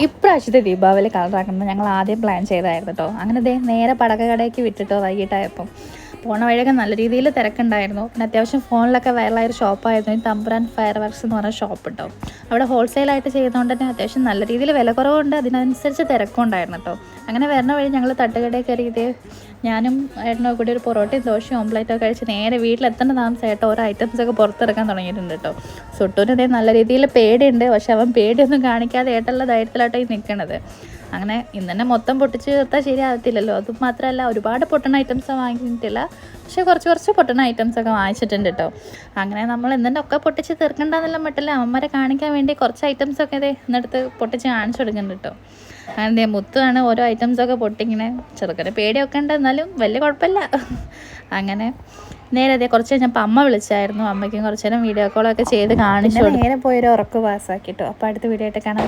ഇപ്രാവശ്യത്തെ ദീപാവലി കളറാക്കുന്നത് ഞങ്ങൾ ആദ്യം പ്ലാൻ ചെയ്തായിരുന്നു കേട്ടോ. അങ്ങനെ നേരെ പടക്ക കടയ്ക്ക് വിട്ടിട്ടോ വൈകിട്ടായപ്പം. പോണ വഴിയൊക്കെ നല്ല രീതിയിൽ തിരക്കുണ്ടായിരുന്നു. പിന്നെ അത്യാവശ്യം ഫോണിലൊക്കെ വൈറലായൊരു ഷോപ്പായിരുന്നു ഈ തമ്പുരാൻ ഫയർ വർക്ക്സ് എന്ന് പറഞ്ഞ ഷോപ്പ് കേട്ടോ. അവിടെ ഹോൾസെയിലായിട്ട് ചെയ്യുന്നതുകൊണ്ട് തന്നെ അത്യാവശ്യം നല്ല രീതിയിൽ വില കുറവുണ്ട്, അതിനനുസരിച്ച് തിരക്കും ഉണ്ടായിരുന്നു കേട്ടോ. അങ്ങനെ വരുന്ന വഴി ഞങ്ങൾ തട്ടുകടയിൽ കയറി ഞാനും ഏട്ടനോ കൂടി ഒരു പൊറോട്ടയും ദോശയും ഓംപ്ലേറ്റൊക്കെ കഴിച്ച് നേരെ വീട്ടിലെത്തേണ്ട താമസമായിട്ട് ഓരോ ഐറ്റംസൊക്കെ പുറത്തിറക്കാൻ തുടങ്ങിയിട്ടുണ്ട് കേട്ടോ. സുട്ടൂന് നല്ല രീതിയിൽ പേടിയുണ്ട്, പക്ഷെ അവൻ പേടിയൊന്നും കാണിക്കാതെ ഏട്ടുള്ള ധൈര്യത്തിലായിട്ടായി നിൽക്കണത്. അങ്ങനെ ഇന്ന് തന്നെ മൊത്തം പൊട്ടിച്ച് തീർത്താൽ ശരിയാകത്തില്ലല്ലോ. അതും മാത്രമല്ല ഒരുപാട് പൊട്ടുന്ന ഐറ്റംസ് വാങ്ങിയിട്ടില്ല, പക്ഷേ കുറച്ച് പൊട്ടുന്ന ഐറ്റംസൊക്കെ വാങ്ങിച്ചിട്ടുണ്ട് കേട്ടോ. അങ്ങനെ നമ്മൾ ഇന്നെ ഒക്കെ പൊട്ടിച്ച് തീർക്കണ്ടെന്നുള്ള മട്ടില്ല അമ്മമാരെ കാണിക്കാൻ വേണ്ടി കുറച്ച് ഐറ്റംസൊക്കെ ഇന്നെടുത്ത് പൊട്ടിച്ച് കാണിച്ചു കൊടുക്കുന്നുണ്ട് കേട്ടോ. അങ്ങനെ മുത്തുമാണ് ഓരോ ഐറ്റംസൊക്കെ പൊട്ടിങ്ങനെ. ചെറുക്കനെ പേടിയൊക്കെ ഉണ്ട്, എന്നാലും വലിയ കുഴപ്പമില്ല. അങ്ങനെ നേരെ കുറച്ച് കഴിഞ്ഞപ്പോൾ അമ്മ വിളിച്ചായിരുന്നു. അമ്മയ്ക്കും കുറച്ച് നേരം വീഡിയോ കോളൊക്കെ ചെയ്ത് കാണിച്ചു. നേരെ പോയൊരു ഉറക്ക് പാസ്സാക്കിട്ടോ. അപ്പോൾ അടുത്ത വീഡിയോ ആയിട്ട് കാണാൻ.